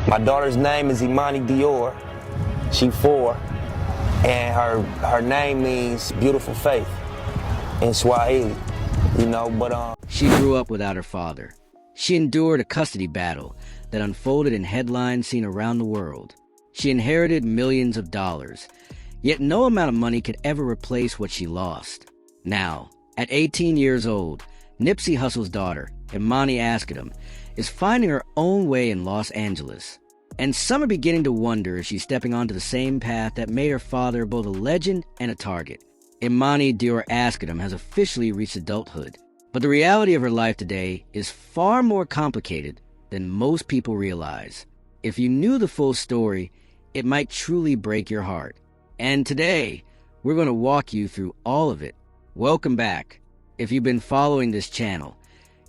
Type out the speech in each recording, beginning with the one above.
My daughter's name is Emani Dior. She 4, and her name means beautiful faith in Swahili, She grew up without her father. She endured a custody battle that unfolded in headlines seen around the world. She inherited millions of dollars, yet no amount of money could ever replace what she lost. Now, at 18 years old, Nipsey Hussle's daughter, Emani Asghedom, is finding her own way in Los Angeles. And some are beginning to wonder if she's stepping onto the same path that made her father both a legend and a target. Emani Dior Asghedom has officially reached adulthood, but the reality of her life today is far more complicated than most people realize. If you knew the full story, it might truly break your heart. And today, we're going to walk you through all of it. Welcome back. If you've been following this channel,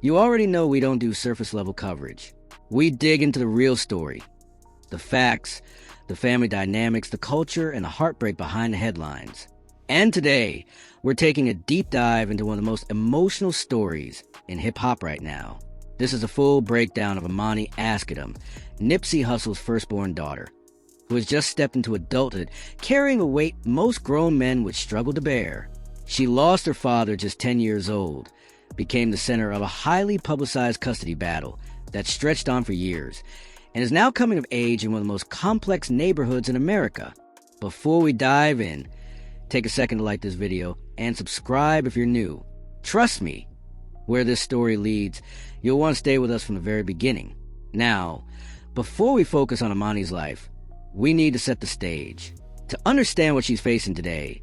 you already know we don't do surface-level coverage. We dig into the real story, the facts, the family dynamics, the culture, and the heartbreak behind the headlines. And today, we're taking a deep dive into one of the most emotional stories in hip-hop right now. This is a full breakdown of Emani Asghedom, Nipsey Hussle's firstborn daughter, who has just stepped into adulthood, carrying a weight most grown men would struggle to bear. She lost her father just 10 years old, became the center of a highly publicized custody battle that stretched on for years, and is now coming of age in one of the most complex neighborhoods in America. Before we dive in, take a second to like this video and subscribe if you're new. Trust me, where this story leads, you'll want to stay with us from the very beginning. Now, before we focus on Emani's life, we need to set the stage. To understand what she's facing today,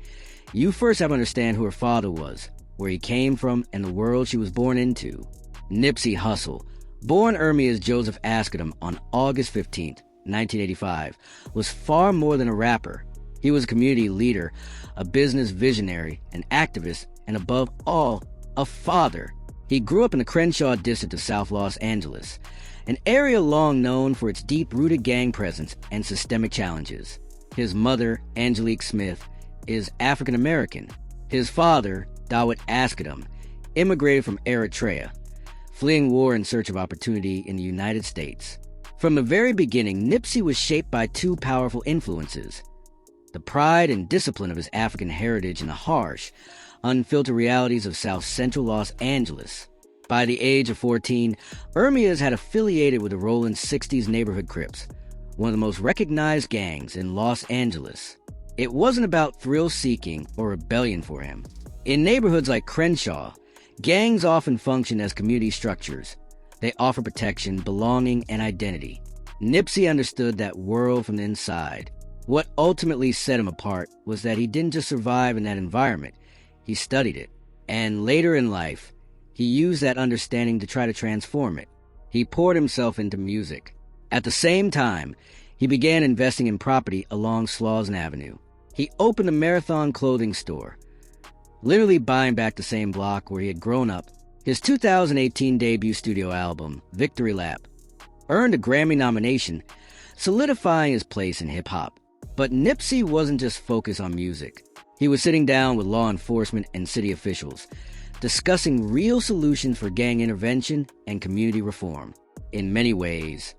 you first have to understand who her father was, where he came from, and the world she was born into. Nipsey Hussle, born Emani Joseph Asghedom on August 15, 1985, was far more than a rapper. He was a community leader, a business visionary, an activist, and above all, a father. He grew up in the Crenshaw district of South Los Angeles, an area long known for its deep-rooted gang presence and systemic challenges. His mother, Angelique Smith, is African American. His father, Dawit Asghedom, immigrated from Eritrea, fleeing war in search of opportunity in the United States. From the very beginning, Nipsey was shaped by two powerful influences: the pride and discipline of his African heritage and the harsh, unfiltered realities of South Central Los Angeles. By the age of 14, Emani had affiliated with the rolling 60s neighborhood Crips, one of the most recognized gangs in Los Angeles. It wasn't about thrill-seeking or rebellion for him. In neighborhoods like Crenshaw, gangs often function as community structures. They offer protection, belonging, and identity. Nipsey understood that world from the inside. What ultimately set him apart was that he didn't just survive in that environment, he studied it. And later in life, he used that understanding to try to transform it. He poured himself into music. At the same time, he began investing in property along Slauson Avenue. He opened a Marathon clothing store, literally buying back the same block where he had grown up. His 2018 debut studio album, Victory Lap, earned a Grammy nomination, solidifying his place in hip-hop. But Nipsey wasn't just focused on music. He was sitting down with law enforcement and city officials, discussing real solutions for gang intervention and community reform. In many ways,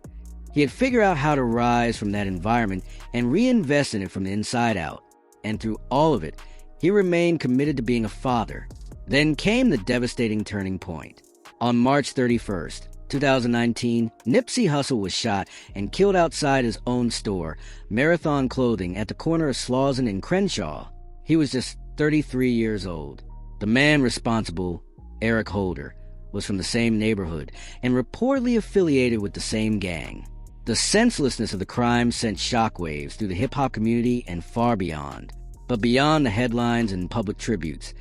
he had figured out how to rise from that environment and reinvest in it from the inside out. And through all of it, he remained committed to being a father. Then came the devastating turning point. On March 31st, 2019, Nipsey Hussle was shot and killed outside his own store, Marathon Clothing, at the corner of Slauson and Crenshaw. He was just 33 years old. The man responsible, Eric Holder, was from the same neighborhood and reportedly affiliated with the same gang. The senselessness of the crime sent shockwaves through the hip-hop community and far beyond. But beyond the headlines and public tributes,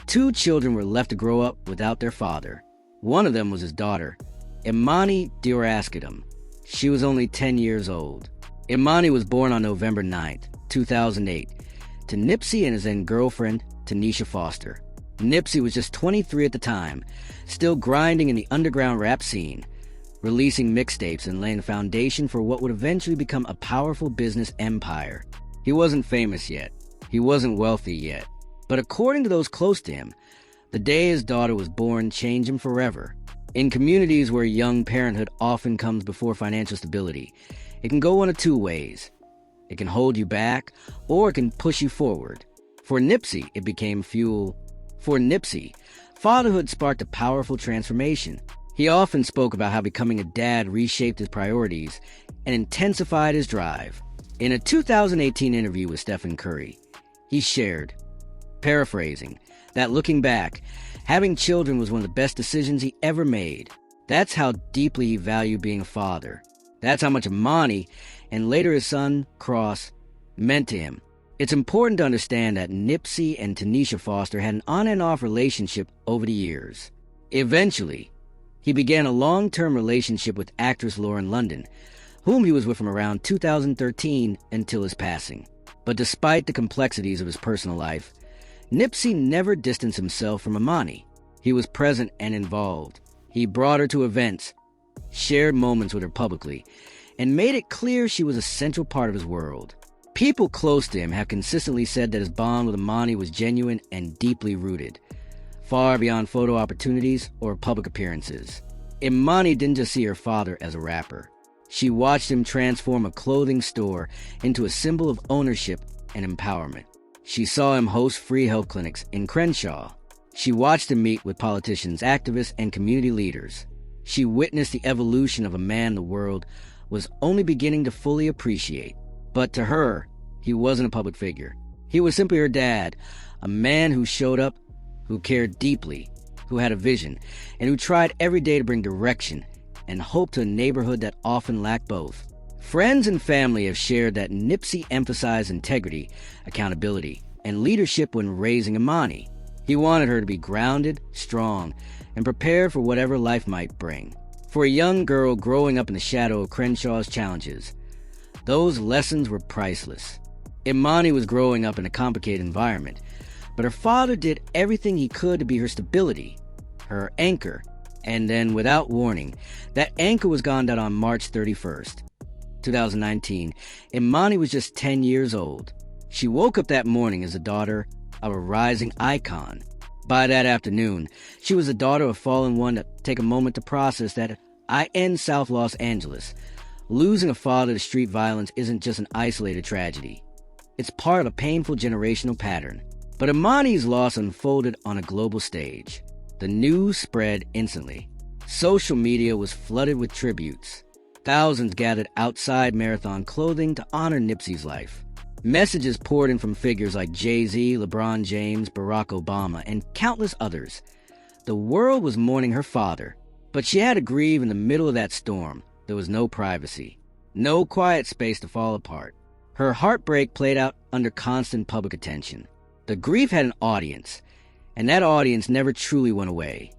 two children were left to grow up without their father. One of them was his daughter, Emani Dior Asghedom. She was only 10 years old. Emani was born on November 9th, 2008, to Nipsey and his then-girlfriend, Tanisha Foster. Nipsey was just 23 at the time, still grinding in the underground rap scene, releasing mixtapes and laying the foundation for what would eventually become a powerful business empire. He wasn't famous yet. He wasn't wealthy yet. But according to those close to him, the day his daughter was born changed him forever. In communities where young parenthood often comes before financial stability, it can go one of two ways. It can hold you back, or it can push you forward. For Nipsey, it became fuel. For Nipsey, fatherhood sparked a powerful transformation. He often spoke about how becoming a dad reshaped his priorities and intensified his drive. In a 2018 interview with Stephen Curry, he shared, paraphrasing, that looking back, having children was one of the best decisions he ever made. That's how deeply he valued being a father. That's how much Emani, and later his son, Cross, meant to him. It's important to understand that Nipsey and Tanisha Foster had an on and off relationship over the years. Eventually, he began a long-term relationship with actress Lauren London, whom he was with from around 2013 until his passing. But despite the complexities of his personal life, Nipsey never distanced himself from Emani. He was present and involved. He brought her to events, shared moments with her publicly, and made it clear she was a central part of his world. People close to him have consistently said that his bond with Emani was genuine and deeply rooted, far beyond photo opportunities or public appearances. Emani didn't just see her father as a rapper. She watched him transform a clothing store into a symbol of ownership and empowerment. She saw him host free health clinics in Crenshaw. She watched him meet with politicians, activists, and community leaders. She witnessed the evolution of a man the world was only beginning to fully appreciate. But to her, he wasn't a public figure. He was simply her dad, a man who showed up, who cared deeply, who had a vision, and who tried every day to bring direction and hope to a neighborhood that often lacked both. Friends and family have shared that Nipsey emphasized integrity, accountability, and leadership when raising Emani. He wanted her to be grounded, strong, and prepared for whatever life might bring. For a young girl growing up in the shadow of Crenshaw's challenges, those lessons were priceless. Emani was growing up in a complicated environment, but her father did everything he could to be her stability, her anchor. And then, without warning, that anchor was gone down on March 31st, 2019. Emani was just 10 years old. She woke up that morning as the daughter of a rising icon. By that afternoon, she was the daughter of a fallen one to take a moment to process that in South Los Angeles, losing a father to street violence isn't just an isolated tragedy. It's part of a painful generational pattern. But Emani's loss unfolded on a global stage. The news spread instantly. Social media was flooded with tributes. Thousands gathered outside Marathon Clothing to honor Nipsey's life. Messages poured in from figures like Jay-Z, LeBron James, Barack Obama, and countless others. The world was mourning her father, but she had to grieve in the middle of that storm. There was no privacy, no quiet space to fall apart. Her heartbreak played out under constant public attention. The grief had an audience, and that audience never truly went away.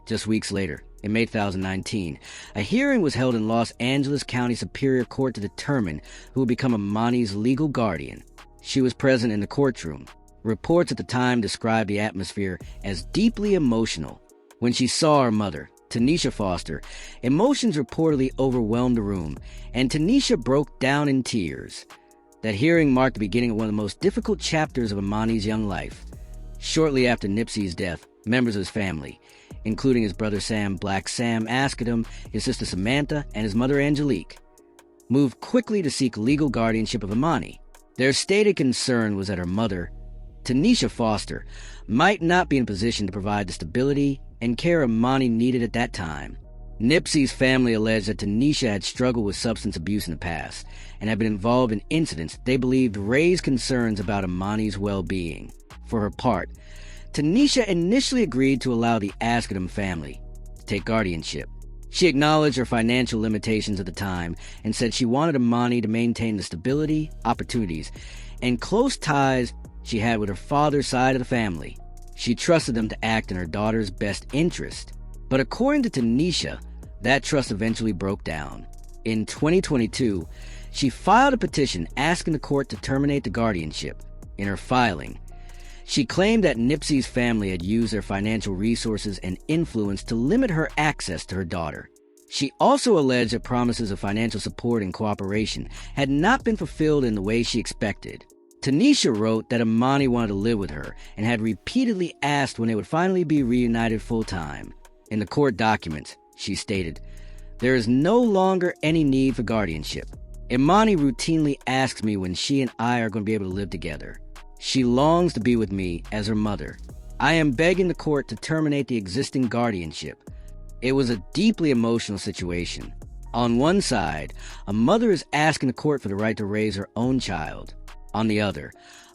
Just weeks later, in May 2019, a hearing was held in Los Angeles County Superior Court to determine who would become Emani's legal guardian. She was present in the courtroom. Reports at the time described the atmosphere as deeply emotional. When she saw her mother, Tanisha Foster, emotions reportedly overwhelmed the room, and Tanisha broke down in tears. That hearing marked the beginning of one of the most difficult chapters of Emani's young life. Shortly after Nipsey's death, members of his family, including his brother Sam Asghedom, his sister Samantha, and his mother Angelique, moved quickly to seek legal guardianship of Emani. Their stated concern was that her mother, Tanisha Foster, might not be in a position to provide the stability and care Emani needed at that time. Nipsey's family alleged that Tanisha had struggled with substance abuse in the past and had been involved in incidents they believed raised concerns about Emani's well-being. For her part, Tanisha initially agreed to allow the Asghedom family to take guardianship. She acknowledged her financial limitations at the time and said she wanted Emani to maintain the stability, opportunities, and close ties she had with her father's side of the family. She trusted them to act in her daughter's best interest. But according to Tanisha, that trust eventually broke down. In 2022, she filed a petition asking the court to terminate the guardianship. In her filing, she claimed that Nipsey's family had used their financial resources and influence to limit her access to her daughter. She also alleged that promises of financial support and cooperation had not been fulfilled in the way she expected. Tanisha wrote that Emani wanted to live with her and had repeatedly asked when they would finally be reunited full-time. In the court documents, She stated, "There is no longer any need for guardianship. Emani routinely asks me when she and I are going to be able to live together. She longs to be with me as her mother. I am begging the court to terminate the existing guardianship." It was a deeply emotional situation. On one side, a mother is asking the court for the right to raise her own child. On the other,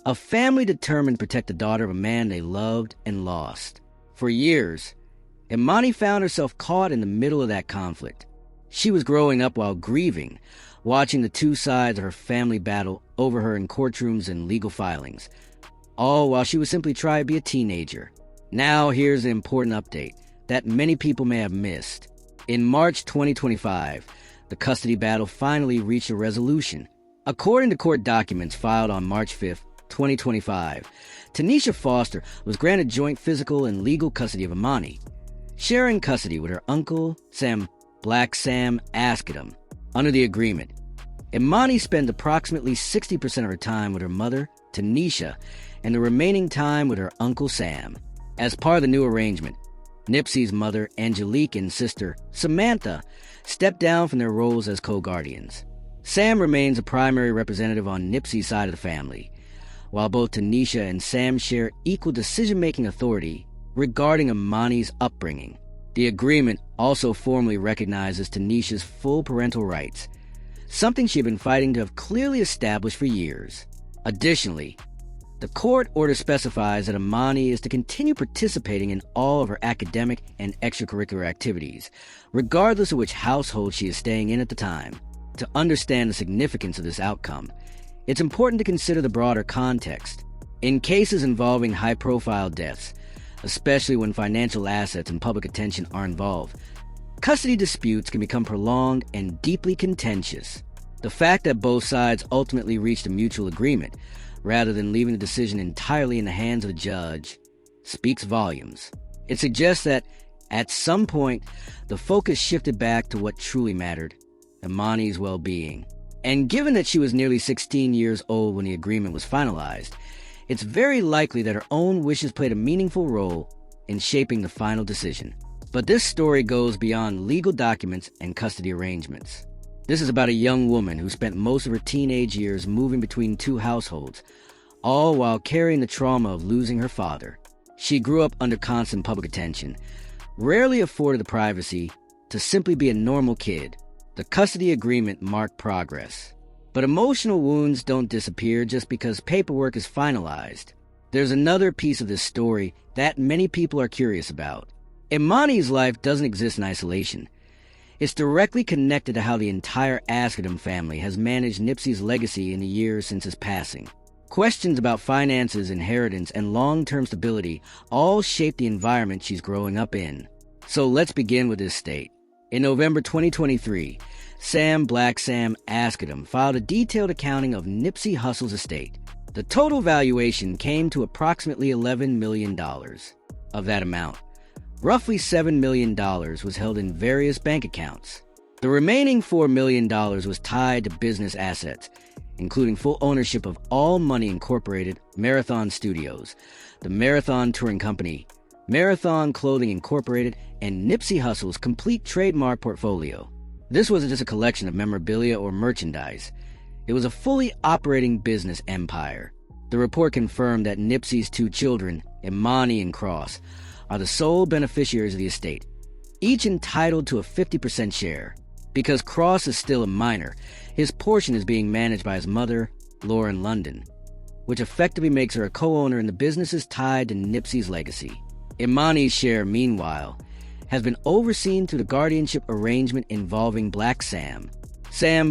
a family determined to protect the daughter of a man they loved and lost. For years, Emani found herself caught in the middle of that conflict. She was growing up while grieving, watching the two sides of her family battle over her in courtrooms and legal filings, all while she was simply trying to be a teenager. Now here's an important update that many people may have missed. In March 2025, the custody battle finally reached a resolution. According to court documents filed on March 5, 2025, Tanisha Foster was granted joint physical and legal custody of Emani, sharing custody with her uncle, Black Sam Asghedom. Under the agreement, Emani spent approximately 60% of her time with her mother, Tanisha, and the remaining time with her uncle Sam. As part of the new arrangement, Nipsey's mother, Angelique, and sister, Samantha, stepped down from their roles as co-guardians. Sam remains a primary representative on Nipsey's side of the family, while both Tanisha and Sam share equal decision-making authority regarding Emani's upbringing. The agreement also formally recognizes Tanisha's full parental rights, something she had been fighting to have clearly established for years. Additionally, the court order specifies that Emani is to continue participating in all of her academic and extracurricular activities, regardless of which household she is staying in at the time. To understand the significance of this outcome, it's important to consider the broader context. In cases involving high-profile deaths, especially when financial assets and public attention are involved, custody disputes can become prolonged and deeply contentious. The fact that both sides ultimately reached a mutual agreement, rather than leaving the decision entirely in the hands of the judge, speaks volumes. It suggests that, at some point, the focus shifted back to what truly mattered, Emani's well-being. And given that she was nearly 16 years old when the agreement was finalized, it's very likely that her own wishes played a meaningful role in shaping the final decision. But this story goes beyond legal documents and custody arrangements. This is about a young woman who spent most of her teenage years moving between two households, all while carrying the trauma of losing her father. She grew up under constant public attention, rarely afforded the privacy to simply be a normal kid. The custody agreement marked progress. But emotional wounds don't disappear just because paperwork is finalized. There's another piece of this story that many people are curious about. Emani's life doesn't exist in isolation. It's directly connected to how the entire Asghedom family has managed Nipsey's legacy in the years since his passing. Questions about finances, inheritance, and long-term stability all shape the environment she's growing up in. So let's begin with this state. In November 2023, Black Sam Asghedom filed a detailed accounting of Nipsey Hussle's estate. The total valuation came to approximately $11 million. Of that amount, roughly $7 million was held in various bank accounts. The remaining $4 million was tied to business assets, including full ownership of All Money Incorporated, Marathon Studios, the Marathon Touring Company, Marathon Clothing Incorporated, and Nipsey Hussle's complete trademark portfolio. This wasn't just a collection of memorabilia or merchandise. It was a fully operating business empire. The report confirmed that Nipsey's two children, Emani and Cross, are the sole beneficiaries of the estate, each entitled to a 50% share. Because Cross is still a minor, his portion is being managed by his mother, Lauren London, which effectively makes her a co-owner in the businesses tied to Nipsey's legacy. Emani's share, meanwhile, has been overseen through the guardianship arrangement involving Black Sam.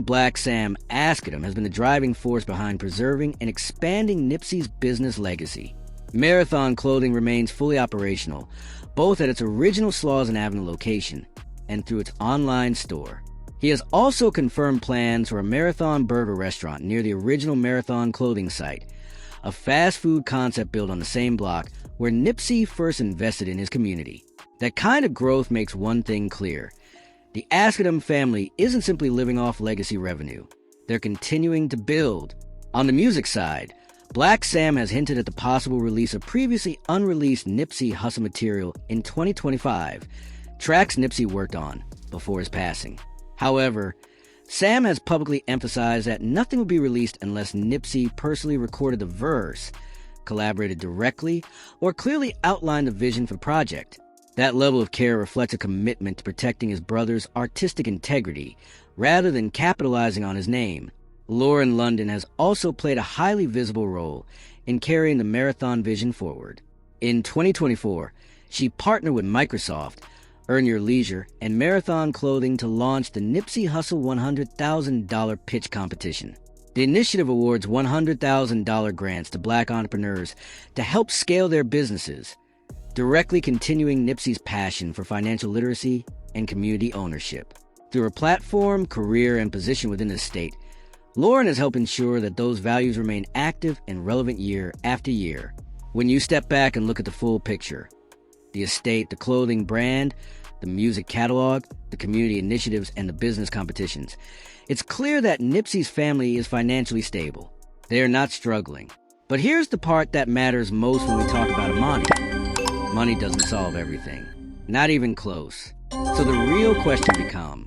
Black Sam Asghedom has been the driving force behind preserving and expanding Nipsey's business legacy. Marathon Clothing remains fully operational, both at its original Slauson Avenue location and through its online store. He has also confirmed plans for a Marathon Burger restaurant near the original Marathon Clothing site, a fast food concept built on the same block where Nipsey first invested in his community. That kind of growth makes one thing clear. The Asghedom family isn't simply living off legacy revenue. They're continuing to build. On the music side, Black Sam has hinted at the possible release of previously unreleased Nipsey Hussle material in 2025, tracks Nipsey worked on before his passing. However, Sam has publicly emphasized that nothing will be released unless Nipsey personally recorded the verse, collaborated directly, or clearly outlined the vision for the project. That level of care reflects a commitment to protecting his brother's artistic integrity rather than capitalizing on his name. Lauren London has also played a highly visible role in carrying the marathon vision forward. In 2024, she partnered with Microsoft, Earn Your Leisure, and Marathon Clothing to launch the Nipsey Hussle $100,000 pitch competition. The initiative awards $100,000 grants to Black entrepreneurs to help scale their businesses, directly continuing Nipsey's passion for financial literacy and community ownership. Through her platform, career, and position within the state, Lauren has helped ensure that those values remain active and relevant year after year. When you step back and look at the full picture, the estate, the clothing brand, the music catalog, the community initiatives, and the business competitions, it's clear that Nipsey's family is financially stable. They are not struggling. But here's the part that matters most when we talk about Emani. Money doesn't solve everything. Not even close. So the real question becomes,